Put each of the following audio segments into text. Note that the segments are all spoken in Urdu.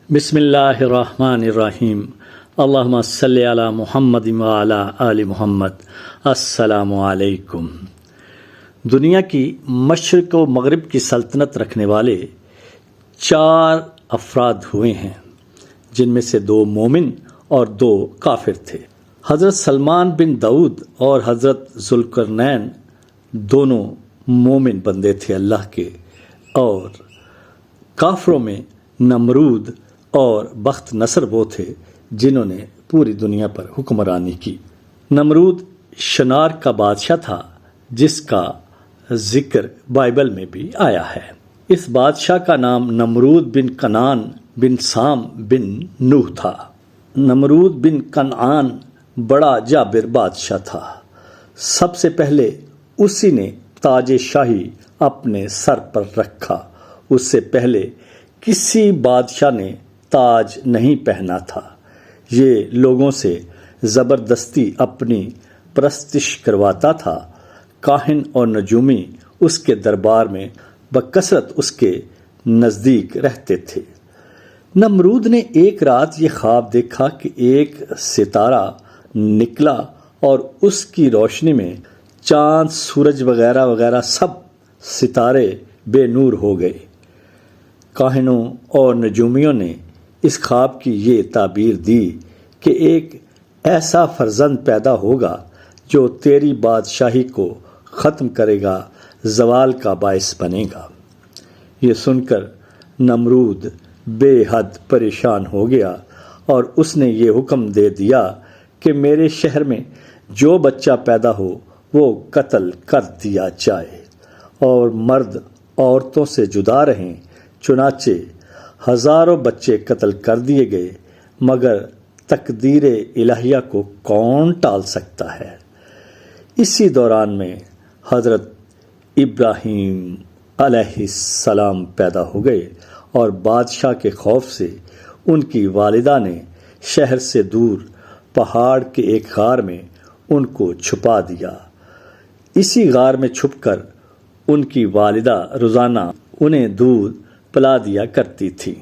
بسم اللہ الرحمن الرحیم اللہم صلی علی محمد وعلی آل محمد۔ السلام علیکم۔ دنیا کی مشرق و مغرب کی سلطنت رکھنے والے 4 افراد ہوئے ہیں، جن میں سے 2 مومن اور 2 کافر تھے۔ حضرت سلمان بن داؤد اور حضرت ذوالقرنین دونوں مومن بندے تھے اللہ کے، اور کافروں میں نمرود اور بخت نصر وہ تھے جنہوں نے پوری دنیا پر حکمرانی کی۔ نمرود شنار کا بادشاہ تھا، جس کا ذکر بائبل میں بھی آیا ہے۔ اس بادشاہ کا نام نمرود بن کنعان بن سام بن نوح تھا۔ نمرود بن کنعان بڑا جابر بادشاہ تھا۔ سب سے پہلے اسی نے تاج شاہی اپنے سر پر رکھا۔ اس سے پہلے کسی بادشاہ نے تاج نہیں پہنا تھا۔ یہ لوگوں سے زبردستی اپنی پرستش کرواتا تھا۔ کاہن اور نجومی اس کے دربار میں بکثرت اس کے نزدیک رہتے تھے۔ نمرود نے ایک رات یہ خواب دیکھا کہ ایک ستارہ نکلا اور اس کی روشنی میں چاند، سورج وغیرہ وغیرہ سب ستارے بے نور ہو گئے۔ کاہنوں اور نجومیوں نے اس خواب کی یہ تعبیر دی کہ ایک ایسا فرزند پیدا ہوگا جو تیری بادشاہی کو ختم کرے گا، زوال کا باعث بنے گا۔ یہ سن کر نمرود بے حد پریشان ہو گیا اور اس نے یہ حکم دے دیا کہ میرے شہر میں جو بچہ پیدا ہو وہ قتل کر دیا جائے، اور مرد عورتوں سے جدا رہیں۔ چنانچہ ہزاروں بچے قتل کر دیے گئے، مگر تقدیر الہیہ کو کون ٹال سکتا ہے؟ اسی دوران میں حضرت ابراہیم علیہ السلام پیدا ہو گئے، اور بادشاہ کے خوف سے ان کی والدہ نے شہر سے دور پہاڑ کے ایک غار میں ان کو چھپا دیا۔ اسی غار میں چھپ کر ان کی والدہ روزانہ انہیں دودھ پلا دیا کرتی تھی۔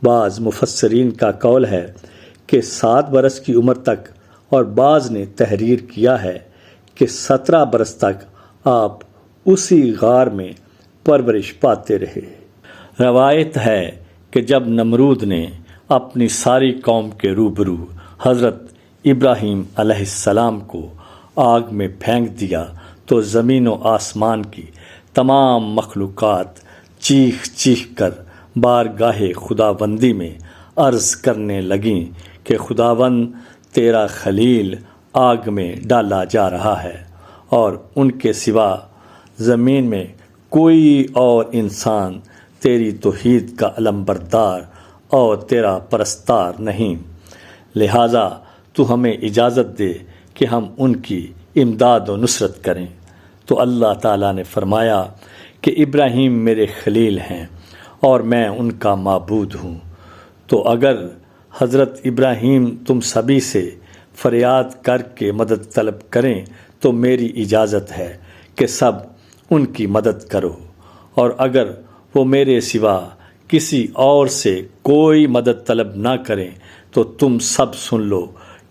بعض مفسرین کا قول ہے کہ 7 برس کی عمر تک، اور بعض نے تحریر کیا ہے کہ 17 برس تک آپ اسی غار میں پرورش پاتے رہے۔ روایت ہے کہ جب نمرود نے اپنی ساری قوم کے روبرو حضرت ابراہیم علیہ السلام کو آگ میں پھینک دیا تو زمین و آسمان کی تمام مخلوقات چیخ چیخ کر بارگاہ خداوندی میں عرض کرنے لگیں کہ خداوند، تیرا خلیل آگ میں ڈالا جا رہا ہے، اور ان کے سوا زمین میں کوئی اور انسان تیری توحید کا علمبردار اور تیرا پرستار نہیں، لہٰذا تو ہمیں اجازت دے کہ ہم ان کی امداد و نصرت کریں۔ تو اللہ تعالیٰ نے فرمایا کہ ابراہیم میرے خلیل ہیں اور میں ان کا معبود ہوں۔ تو اگر حضرت ابراہیم تم سبھی سے فریاد کر کے مدد طلب کریں تو میری اجازت ہے کہ سب ان کی مدد کرو، اور اگر وہ میرے سوا کسی اور سے کوئی مدد طلب نہ کریں تو تم سب سن لو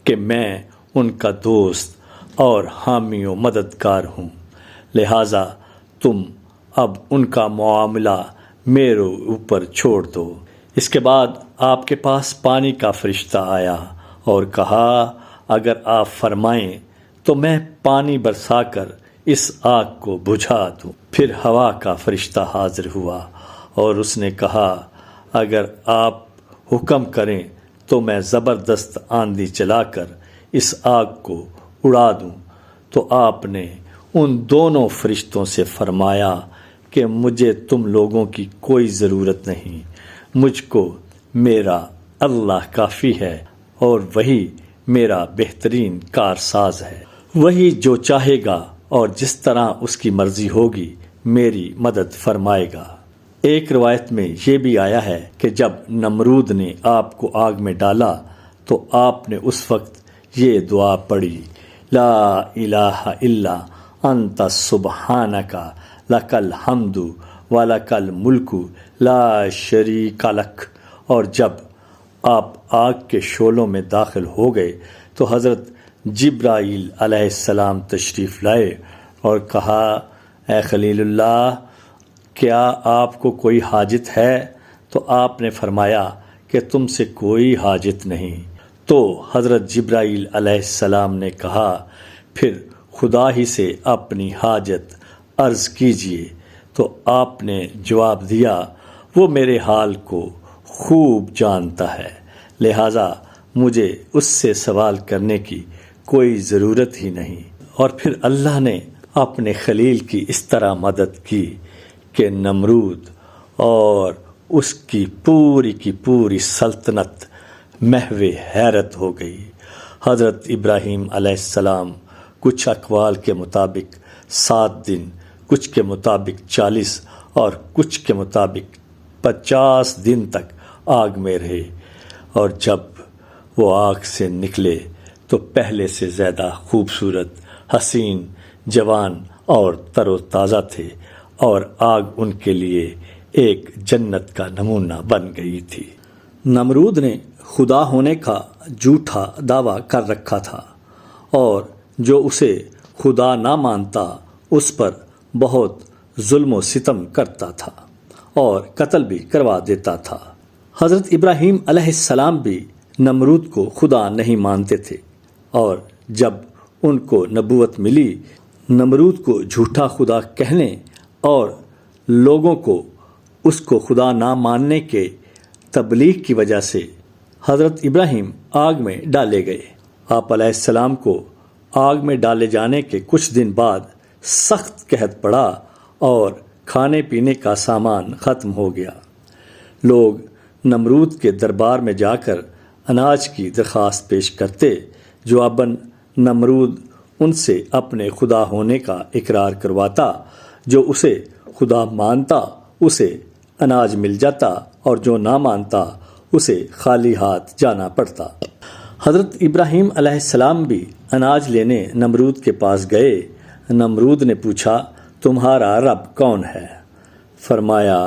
کہ میں ان کا دوست اور حامی و مددگار ہوں، لہٰذا تم اب ان کا معاملہ میرے اوپر چھوڑ دو۔ اس کے بعد آپ کے پاس پانی کا فرشتہ آیا اور کہا، اگر آپ فرمائیں تو میں پانی برسا کر اس آگ کو بجھا دوں۔ پھر ہوا کا فرشتہ حاضر ہوا اور اس نے کہا، اگر آپ حکم کریں تو میں زبردست آندھی چلا کر اس آگ کو اڑا دوں۔ تو آپ نے ان دونوں فرشتوں سے فرمایا کہ مجھے تم لوگوں کی کوئی ضرورت نہیں، مجھ کو میرا اللہ کافی ہے، اور وہی میرا بہترین کارساز ہے۔ وہی جو چاہے گا اور جس طرح اس کی مرضی ہوگی میری مدد فرمائے گا۔ ایک روایت میں یہ بھی آیا ہے کہ جب نمرود نے آپ کو آگ میں ڈالا تو آپ نے اس وقت یہ دعا پڑھی، لا الہ الا انت سبحانک لک الحمد ولک الملک لا شریک لک، اور جب آپ آگ کے شعلوں میں داخل ہو گئے تو حضرت جبرائیل علیہ السلام تشریف لائے اور کہا، اے خلیل اللہ، کیا آپ کو کوئی حاجت ہے؟ تو آپ نے فرمایا کہ تم سے کوئی حاجت نہیں۔ تو حضرت جبرائیل علیہ السلام نے کہا، پھر خدا ہی سے اپنی حاجت عرض کیجیے۔ تو آپ نے جواب دیا، وہ میرے حال کو خوب جانتا ہے، لہٰذا مجھے اس سے سوال کرنے کی کوئی ضرورت ہی نہیں۔ اور پھر اللہ نے اپنے خلیل کی اس طرح مدد کی کہ نمرود اور اس کی پوری سلطنت محو حیرت ہو گئی۔ حضرت ابراہیم علیہ السلام کچھ اقوال کے مطابق 7 دن، کچھ کے مطابق 40 اور کچھ کے مطابق 50 دن تک آگ میں رہے، اور جب وہ آگ سے نکلے تو پہلے سے زیادہ خوبصورت، حسین، جوان اور تر و تازہ تھے، اور آگ ان کے لیے ایک جنت کا نمونہ بن گئی تھی۔ نمرود نے خدا ہونے کا جھوٹا دعویٰ کر رکھا تھا، اور جو اسے خدا نہ مانتا اس پر بہت ظلم و ستم کرتا تھا اور قتل بھی کروا دیتا تھا۔ حضرت ابراہیم علیہ السلام بھی نمرود کو خدا نہیں مانتے تھے، اور جب ان کو نبوت ملی، نمرود کو جھوٹا خدا کہنے اور لوگوں کو اس کو خدا نہ ماننے کے تبلیغ کی وجہ سے حضرت ابراہیم آگ میں ڈالے گئے۔ آپ علیہ السلام کو آگ میں ڈالے جانے کے کچھ دن بعد سخت قحط پڑا اور کھانے پینے کا سامان ختم ہو گیا۔ لوگ نمرود کے دربار میں جا کر اناج کی درخواست پیش کرتے، جواباً نمرود ان سے اپنے خدا ہونے کا اقرار کرواتا۔ جو اسے خدا مانتا اسے اناج مل جاتا، اور جو نہ مانتا اسے خالی ہاتھ جانا پڑتا۔ حضرت ابراہیم علیہ السلام بھی اناج لینے نمرود کے پاس گئے۔ نمرود نے پوچھا، تمہارا رب کون ہے؟ فرمایا،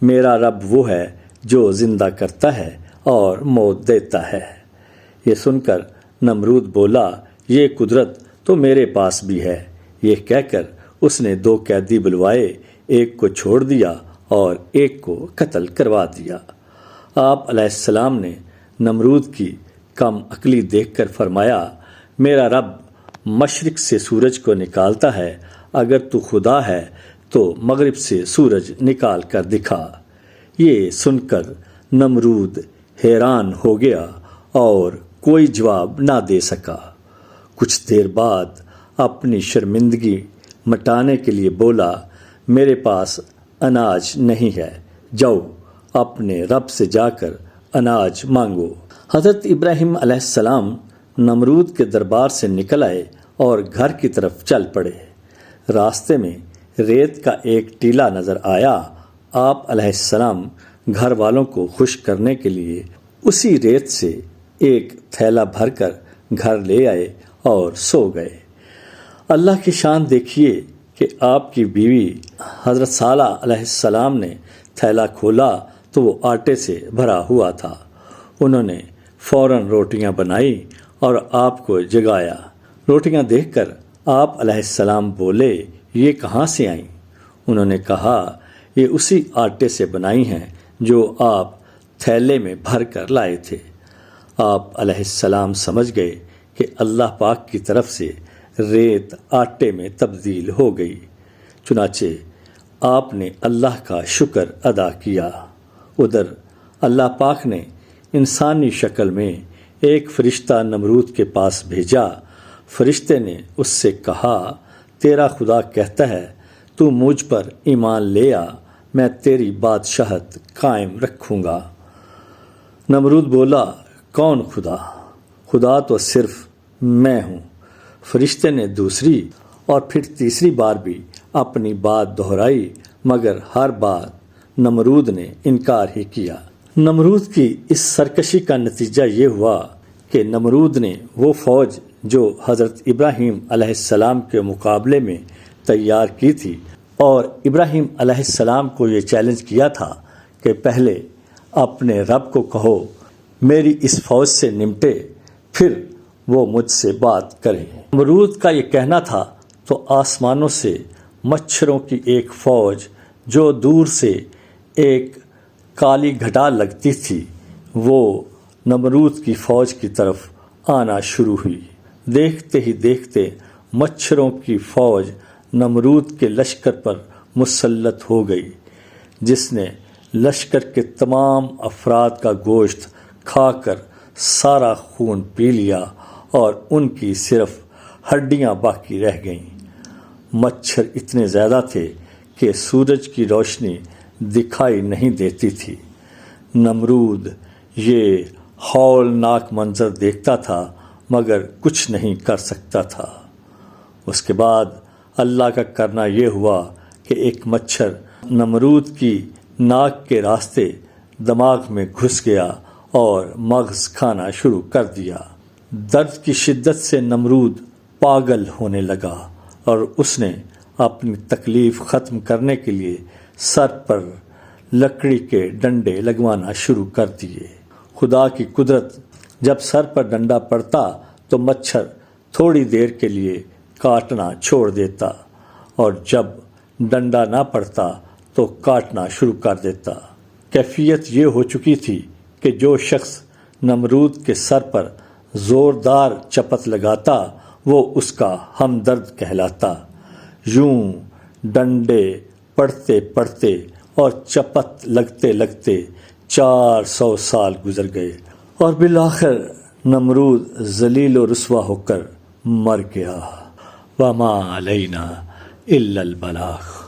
میرا رب وہ ہے جو زندہ کرتا ہے اور موت دیتا ہے۔ یہ سن کر نمرود بولا، یہ قدرت تو میرے پاس بھی ہے۔ یہ کہہ کر اس نے 2 قیدی بلوائے، ایک کو چھوڑ دیا اور ایک کو قتل کروا دیا۔ آپ علیہ السلام نے نمرود کی کم عقلی دیکھ کر فرمایا، میرا رب مشرق سے سورج کو نکالتا ہے، اگر تو خدا ہے تو مغرب سے سورج نکال کر دکھا۔ یہ سن کر نمرود حیران ہو گیا اور کوئی جواب نہ دے سکا۔ کچھ دیر بعد اپنی شرمندگی مٹانے کے لیے بولا، میرے پاس اناج نہیں ہے، جاؤ اپنے رب سے جا کر اناج مانگو۔ حضرت ابراہیم علیہ السلام نمرود کے دربار سے نکل آئے اور گھر کی طرف چل پڑے۔ راستے میں ریت کا ایک ٹیلہ نظر آیا۔ آپ علیہ السلام گھر والوں کو خوش کرنے کے لیے اسی ریت سے ایک تھیلا بھر کر گھر لے آئے اور سو گئے۔ اللہ کی شان دیکھیے کہ آپ کی بیوی حضرت صالح علیہ السلام نے تھیلا کھولا تو وہ آٹے سے بھرا ہوا تھا۔ انہوں نے فوراً روٹیاں بنائی اور آپ کو جگایا۔ روٹیاں دیکھ کر آپ علیہ السلام بولے، یہ کہاں سے آئیں؟ انہوں نے کہا، یہ اسی آٹے سے بنائی ہیں جو آپ تھیلے میں بھر کر لائے تھے۔ آپ علیہ السلام سمجھ گئے کہ اللہ پاک کی طرف سے ریت آٹے میں تبدیل ہو گئی، چنانچہ آپ نے اللہ کا شکر ادا کیا۔ ادھر اللہ پاک نے انسانی شکل میں ایک فرشتہ نمرود کے پاس بھیجا۔ فرشتے نے اس سے کہا، تیرا خدا کہتا ہے تو مجھ پر ایمان لے آ، میں تیری بادشاہت قائم رکھوں گا۔ نمرود بولا، کون خدا؟ خدا تو صرف میں ہوں۔ فرشتے نے دوسری اور پھر تیسری بار بھی اپنی بات دہرائی، مگر ہر بار نمرود نے انکار ہی کیا۔ نمرود کی اس سرکشی کا نتیجہ یہ ہوا کہ نمرود نے وہ فوج جو حضرت ابراہیم علیہ السلام کے مقابلے میں تیار کی تھی، اور ابراہیم علیہ السلام کو یہ چیلنج کیا تھا کہ پہلے اپنے رب کو کہو میری اس فوج سے نمٹے، پھر وہ مجھ سے بات کرے۔ نمرود کا یہ کہنا تھا تو آسمانوں سے مچھروں کی ایک فوج جو دور سے ایک کالی گھٹا لگتی تھی وہ نمرود کی فوج کی طرف آنا شروع ہوئی۔ دیکھتے ہی دیکھتے مچھروں کی فوج نمرود کے لشکر پر مسلط ہو گئی، جس نے لشکر کے تمام افراد کا گوشت کھا کر سارا خون پی لیا اور ان کی صرف ہڈیاں باقی رہ گئیں۔ مچھر اتنے زیادہ تھے کہ سورج کی روشنی دکھائی نہیں دیتی تھی۔ نمرود یہ ہولناک منظر دیکھتا تھا مگر کچھ نہیں کر سکتا تھا۔ اس کے بعد اللہ کا کرنا یہ ہوا کہ ایک مچھر نمرود کی ناک کے راستے دماغ میں گھس گیا اور مغز کھانا شروع کر دیا۔ درد کی شدت سے نمرود پاگل ہونے لگا اور اس نے اپنی تکلیف ختم کرنے کے لیے سر پر لکڑی کے ڈنڈے لگوانا شروع کر دیے۔ خدا کی قدرت، جب سر پر ڈنڈا پڑتا تو مچھر تھوڑی دیر کے لیے کاٹنا چھوڑ دیتا اور جب ڈنڈا نہ پڑتا تو کاٹنا شروع کر دیتا۔ کیفیت یہ ہو چکی تھی کہ جو شخص نمرود کے سر پر زوردار چپت لگاتا وہ اس کا ہمدرد کہلاتا۔ یوں ڈنڈے پڑتے پڑتے اور چپت لگتے لگتے 400 سال گزر گئے اور بالآخر نمرود ذلیل و رسوا ہو کر مر گیا۔ وما علینا الا البلاغ۔